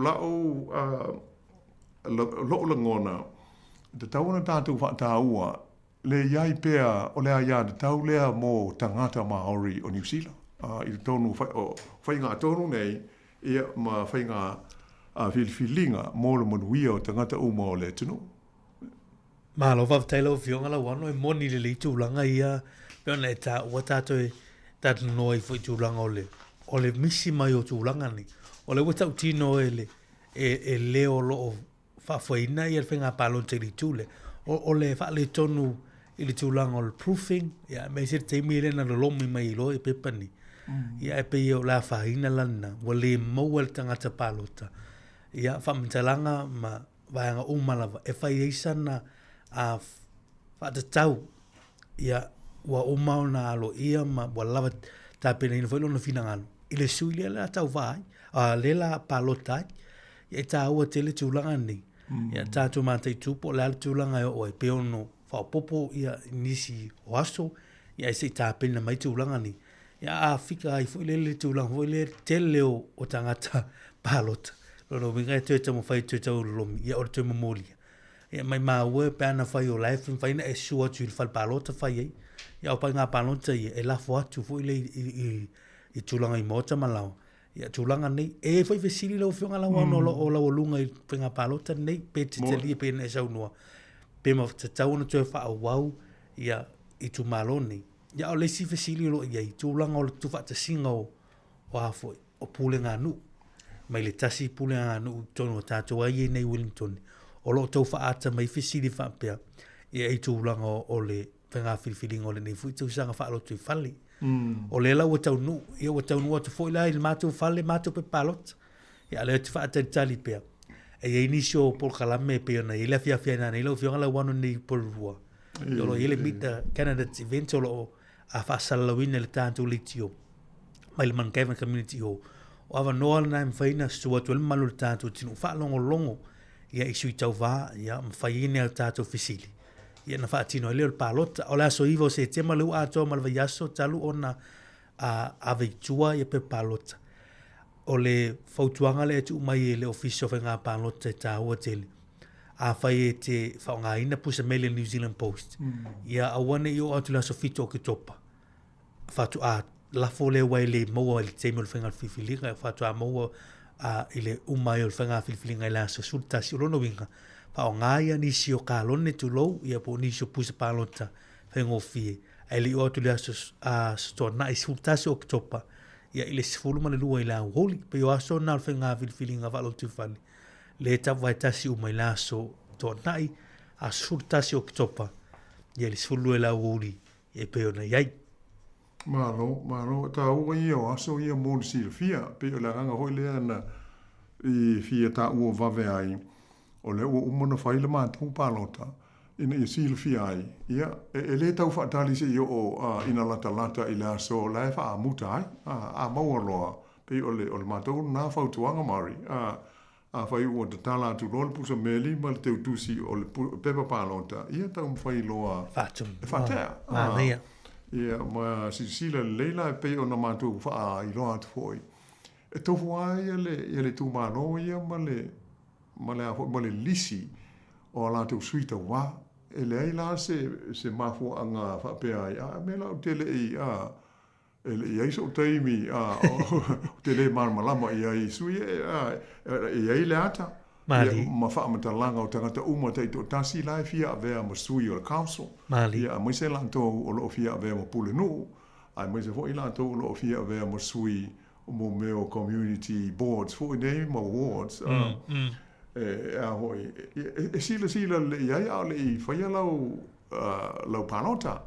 lo langona. Te tauna tātou whaataua le iai pea o lea ia te tau lea mō tangata Māori o New Zealand. I tonu whainga tonu nei ia ma whainga whiliwhilinga mō le manuia o tangata uma o le tunu. Malo va tailo fionga Lauano e moni le tūlanga ia pe ona e tā ua tātou e tātou noi fo i tūlanga o le misi mai o tūlanga ni o le wata utino e leo lo o whawhaina i alwhenga pālon te li tūle o le wha le tonu i le tūlanga o le proofing ia mei se teimi rena lo lomi mai i lo e pepani ia e pe o la whaina lana wa le maua le tangata pālota ia whamtalanga ma vaianga umalawa e whai eisana a whaatatau ia wa umau na alo ia ma wa lava tāpena ina whailo na whinangalo i le sui lea la tau vai a le la pālota ia e tā ua te le tūlanga ni ia tātou mātai tūpo le ala tūlanga o e peono whaopopo ia nisi o aso ia e se tāpena mai tūlanga ni ia a whika ai fwile le tūlanga fwile te leo o tangata pālota Lolo winga e tueta mo whai tueta o lomi, ia o te mamolia. Ia mai maa ue pe ana whai o life, whaina e sua tu il whal pālota whai ei. Ia o pai ngā pālota ia e lafo atu fo ile i tūlanga i mota malao. Ia tūlanga nei, e whai vesili lau whionga lau ano o lau lunga i ngā pālota nei, pe te te lia pe na e saunua. Pe ma te tau na tue wha wau ia i tu malo nei. Ia o lesi vesili lo iei, tūlanga o le tu whata singa o hafoi, o pule ngā nu. Mai le tasi pule anu tono tātou ai nei Wellington. O lo tau whaata mai whisiri whapea. Ia ei tūlanga o le whenga whiriwhiringa o le nei fui tau sanga whaalotu i whale. O le lau o tau nu, ia o tau nu o te whoila i le mātou whale, mātou pe pālota. Ia le te whaata tali pea. E ei nisi o Paul Kalame pea na ile fia na nei lau whionga Lauano nei Porurua. Ia lo ile meet the candidates event o lo a whaasalawina le tātou litio. Mai le Man Kevin Community Hall. O awa noa na mwhaina sua tu le malu le tātou tinu whaalongo longo ia isu i tau wā ia mwhaine au tātou whisili. Ia na whaatino e leo le pālota o le aso iwa o se tema leu atoa malwa yaso talu o na aweitua ia pe pālota. O le whautuanga le atu umai e le ofisio whainga pālota e tā ua tele. A whai e te whaonga ina pusa mele New Zealand Post. Ia awane i o atu le aso fito o ki topa. Whatu lafo le wai le maua le teime o le whainga whiwhilinga e whatua maua i le umai o le whainga whiwhilinga i la sa sultasi o lono winga. Whao ngāia nisi o kālone tu lou ia po nisi o pusa pālota whainga o fie. E li o atu le aso stoa na i sultasi o kitopa ia i le sifulu ma le lua i la holi pe o aso na o le whainga whiwhilinga walo tu whali. Le tapu vai tasi umai la aso toa nai a sultasi o kitopa ia le sifulu i la holi e pe o na iai. Malo, ta ua ia o aso ia mōni si le fia, pe o le anga hoi lea na i fia ta ua vave ai, o le ua umana whaile mātou pālota, ina i si le fia ai, ia, e le tau whaatali se i o ina lata i le aso, la e wha a muta ai, a maua loa, pe o le mātou nā whautuanga mari, a whai ua te tala atu rol pusa meli, ma le teu tusi o le pepa pālota, ia tau mwhai loa, Whatea. Ia, ma sila leila e pei o na mātou wha i loa atu foi. E tofu ai ia le tūmano ia ma le lisi o la tau suita wā. E le ai la se mafu anga whapea ai. Me lau te le i e le i aiso teimi te le marmalama i ai sui e ai le ata. Ma whaamata langa o tangata uma te ito tasi lai fia a vea ma sui o le council. Ia mai se lanto o lo fia a vea ma pule nu. Ai mai se fo i lanto o lo fia a vea ma sui o mo meo community boards. Fo i nei ma wards. E sila le iai au le i whaia lau pālota.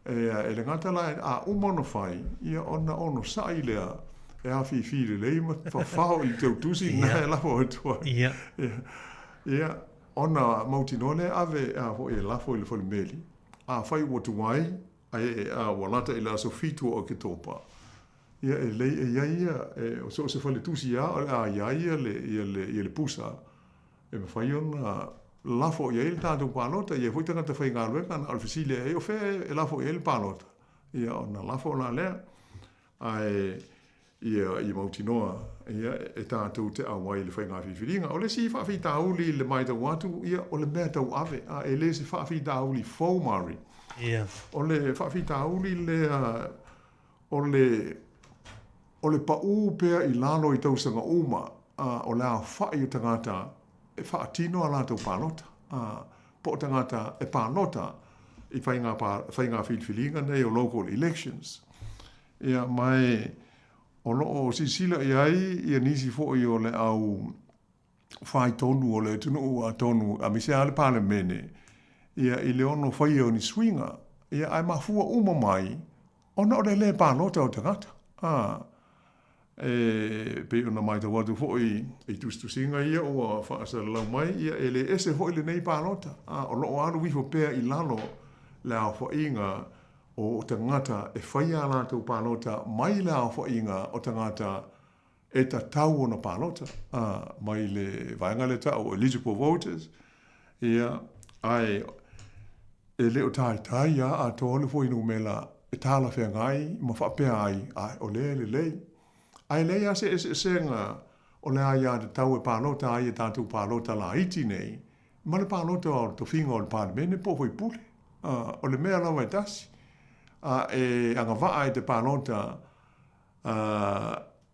E le ngata lai a umano whai. Ia ona ono sai lea. E a fi le ma whawhao i teu tusi na e lafo atua. Ia, ona mautinole ave a ho e lafo i le whali meli. A whai watu wai, a walata i la so fitu o ke topa. Ia e lei e iaia, o se whali tusi a iaia le pusa. E me whai ona lafo i ele tātou pālota, ia fwoi tangata whai ngā luenga na alfisile e o whea e lafo i ele pālota. Ia ona lafo na lea, i mautinoa ia e tātou te awai le whainga whiwhiringa. O le si whawhi tāuli le mai tau atu, ia o le mea tau ave. E le si whawhi tāuli fōmari. O le whawhi tāuli o le pa'u pea i lalo i tausanga uma, o le a whai o tangata, e whaatino a lātou pālota. po tangata e pānota I whainga whilwhilinga nei o local elections. Ia mai o loo sisila ia nisi fo I o le au whai tonu o le tunu a tonu a misea le parlemene. Ia I le ono whai o ni swinga. Ia ai mafua uma mai ona o le pānota o tangata. Pe ona mai te watu fo I tustusinga ia o whaasa lau mai ia ele ese fo I le nei pānota. O loo alu wifo pea I lalo le au whainga o tangata e whaia la tau pānota mai le au whainga o tangata e ta tau ona pānota mai le vaenga le tau eligible voters ia ai e leo tai a to le foi numela e tala whea ngai ma whapea ai o le ai le se senga o le aia te tau e pānota ai e tātou pānota la iti nei ma le pānota o to whinga o le pānemene po foi pule o le mea lawa e tasi e anga waa e te pānota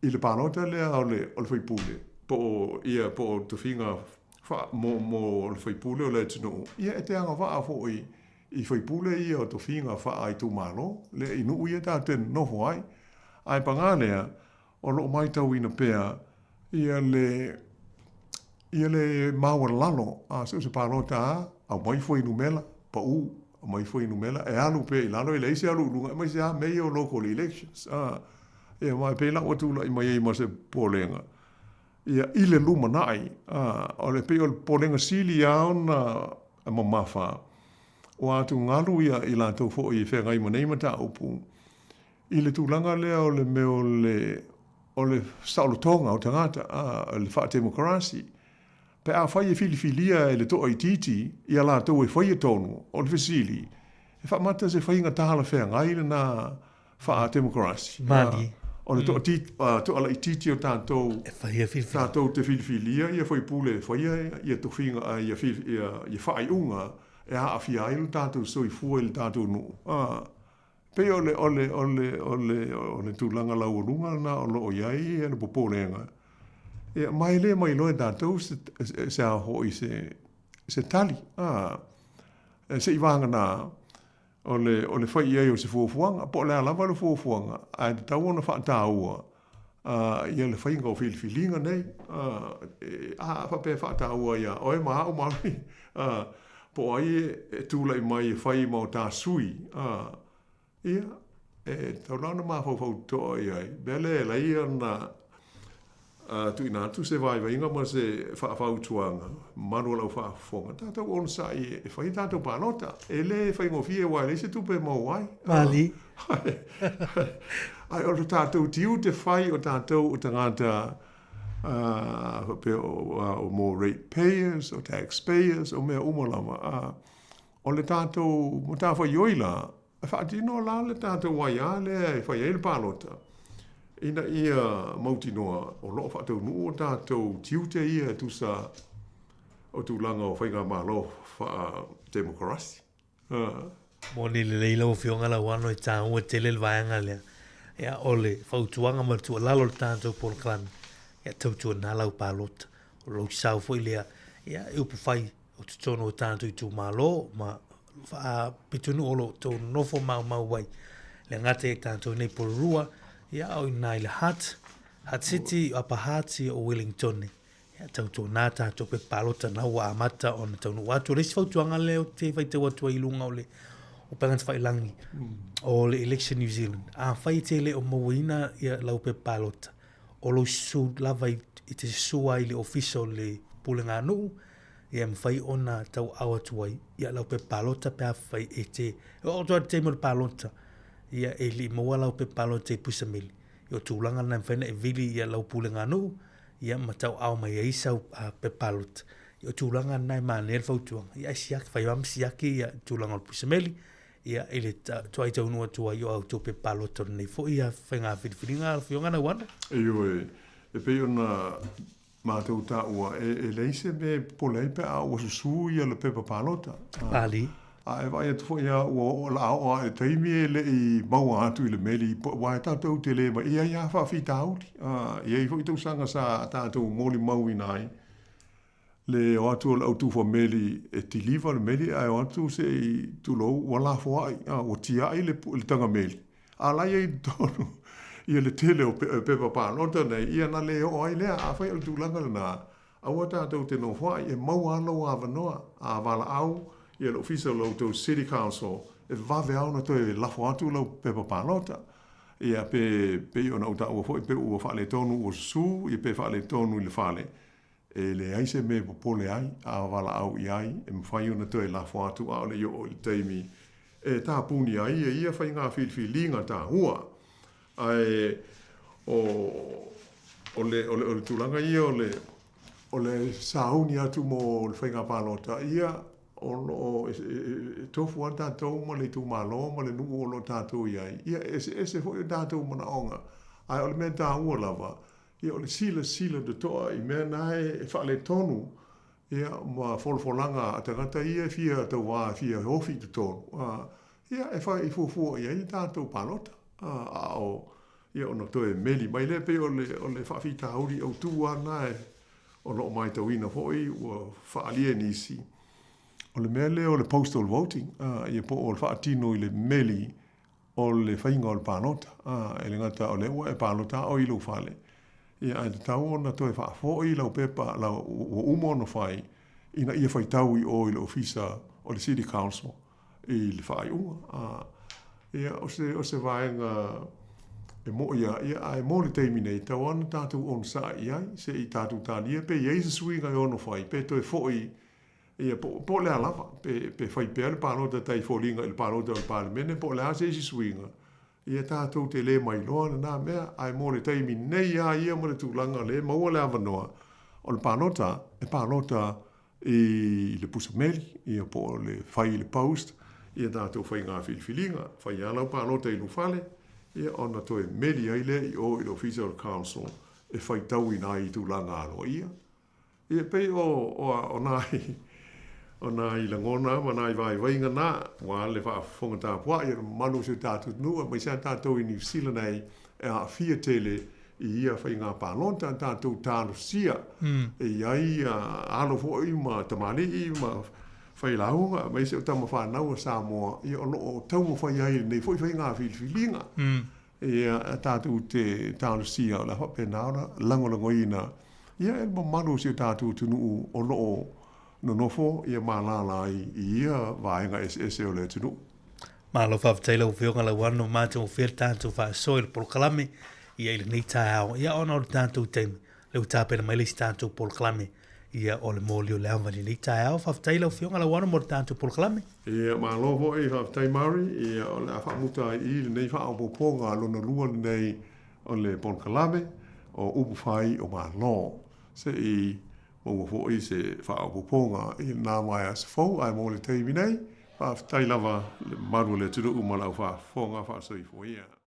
I le pānota lea o le whaipule po o te whinga mo le whaipule o le tino ia e te anga waa fo I whaipule ia o te whinga wha ai tūmālo le inu ia tā ten nofo ai panganea o lo mai tau ina pea ia le maua lalo se pānota au mai fo inu mela pa mai foi numela e alu pe lalo ele ise alu lunga mai se me o local elections e mai pe la o tu la mai ma se polenga ia ile luma nai o le pe o polenga sili ona ma mafa o atu ngalu ia I la to fo I whenga I manei mata upu ile tūlanga lea o le me o le saulotonga o tangata le wha demokrasi pe a whai e whiliwhilia e le toa I titi I a la tau e whai e tonu o le whisili e whamata se whainga tahala whea ngai le na wha demokrasi Mani o le toa la I titi o tātou tātou te whiliwhilia ia whai pule e whai ia to whinga ia whai unga e a awhia ilu tātou soi fua I le tātou nu pe o le tūlanga lau o runga na o lo o iai e le popolenga ia mai le mai loe tātou se a hoi se tali se I wanga na o le whai iai o se fuafuanga po le alama le fuafuanga a te tau ona wha tāua ia le whainga o whiliwhilinga nei whapea wha tāua ia oe maha o mami po ai e tūlai mai e whai mau tā sui ia tau lana maa whau toa iai bele e lai ana tu ina tu se vai inga ma se fa utuanga manu lau fa fonga tata on sai e fai tata panota ele fai ngo fie wa le se tu pe mo wai Mali ai o tata tiu te fai o tata o tangata pe o more rate payers o taxpayers o me umolama o le tata mo ta fa yoila fa dino la le tata wa ya le fai el panota ina ia mautinoa o loo whaatau nuu o tātou tiute ia tu sa o tu langa o Faivalu wha demokrasi. Moni le leila o fionga Lauano e tā ua tele le vaenga lea. Ea ole whautuanga ma tua lalo le tātou por clan. Ea tautua nā lau pālota. O lau sau fo ilea. Ea e upufai o tutono o tātou I tūmālō ma pitunu olo tō nofo mau wai. Le ngate e tātou nei por rua. Ia au nai le Hat City Apahati o Wellington. Ia tautua nā tātou pe pālota na ua amata o na taunu watu. Resi whautuanga leo te whai te watua I lunga o le o pangata whailangi o le Election New Zealand. A whai te le o mawina ia lau pe pālota. O lo su lava I te sua I le official le pulenga nuu. Ia mwhai o na tau awa tuai. Ia lau pe pālota pe a whai e te. O toa te mo le pālota. Ia e li maua lau pe palo te pusamili. Ia tūlanga na mwhena e vili ia lau pulenga nuu. Ia matau au mai e isau pe palot. Ia tūlanga na e maane el fautuanga. Ia e siaki, whaiwam siaki ia tūlanga o pusamili. Ia e le tuai tau nua tua i o au tō pe palot o nei fo. Ia whainga whiriwhiringa al whionga na wana. E peo na mātou tā ua e leise me polei pe a ua susu ia le pepa palota. Pali. E vai e tufo ia o la o e taimi e le I maua atu I le meli wa e tātou te le ma ia whawhi tāuri ia I fo I tau sanga sa tātou moli mau I nai le o atu o tu fo meli e tiliva le meli ai o atu se i tu lo wala fo ai o tia ai le tanga meli ala ia i tonu ia le tele o pepa pa nota nei ia na le o ai le a fai o tu langa na a wata tau te no fo ai e mau alo a vanoa a wala au ia le official lo to city council e vave au na to e la fo atu lo pepa pa nota ia pe ona uta o fo pe o fa le tonu o su ia pe fa le tonu le fale e le aise me popole ai a wala au i ai e mwhai ona toi la whātu au le o le teimi e tā puni ai e ia whai ngā whiliwhilinga tā hua ai o le tūlanga ia o le sāuni atu mo le whai ngā pālota ia o tofu an tātou ma le tūmālo ma le nungu o lo tātou i ai ia ese hoi tātou mana onga ai o le mea tā hua lava ia o le sila de toa i mea nae e wha le tonu ia ma folfolanga a tangata ia fia tau wā fia hofi de tonu ia e wha i fufu ia i tātou pālota ia o no toe meli mai le pe o le whawhita hauri au tua nae o lo mai tau ina hoi ua wha alia nisi o le mea le o le postal voting ia po o le wha atino i le meli o le whainga o le pālota e le ngata o le ua e pālota o ilo whale ia ai tau ona toe fa foi lau pepa lau o umo no fai ina ia fai tau i o le ofisa o le city council i le fai ia o se vaenga e mo ia ai mo le terminator on tatu on sa ia se i tatu talia pe ia se swinga i ono fai pe toe foi ia po le alava pe fai pe le palota tai folinga il palota il parlamento po le se swinga ia tātou te le mai loa na mea ai mo le taimi nei ia mo le tūlanga le maua le avanoa o le pānota i le pusameli ia po le fai le post ia tātou fai ngā whiliwhilinga fai alau pānota i lufale ia ona toe meli ai le i o i le official council e fai tau i nā i tūlanga alo ia pei o nai ona i langona mana i vai ngana wa le fa fonga ta pua i manu se tatu nu mai sa tatu i New Zealand ai a fia tele i ia fa inga palonta tatu tanu sia e ai alo fo i ma tamani i ma fai launga mai se tama fa na o Sāmoa i o tau fa ai nei foi inga filinga e tatu te tanu sia la fa penana lango ina ia e manu se tatu tunu o lo no nofo ia malala ia vaenga ese o le tunu. Malo whawtaila uwhionga Lauano mātou whir tātou whaasoi le polokalame ia ili nei tāo ia ona o le tātou teimi leu tāpena mai leisi tātou polokalame ia o le mōlio le amwani nei tāo whawtaila uwhionga Lauano mo le tātou polokalame. Ia malo fo e whawtai mari ia o le whamuta i le nei whaopoponga lona lua nei o le polokalame o Upufai'omālō se i o fo i se whaopoponga i nā mai as fau ai mo le teimi nei whawtai lava le maru le turu umalau wha fonga wha soi fo ia.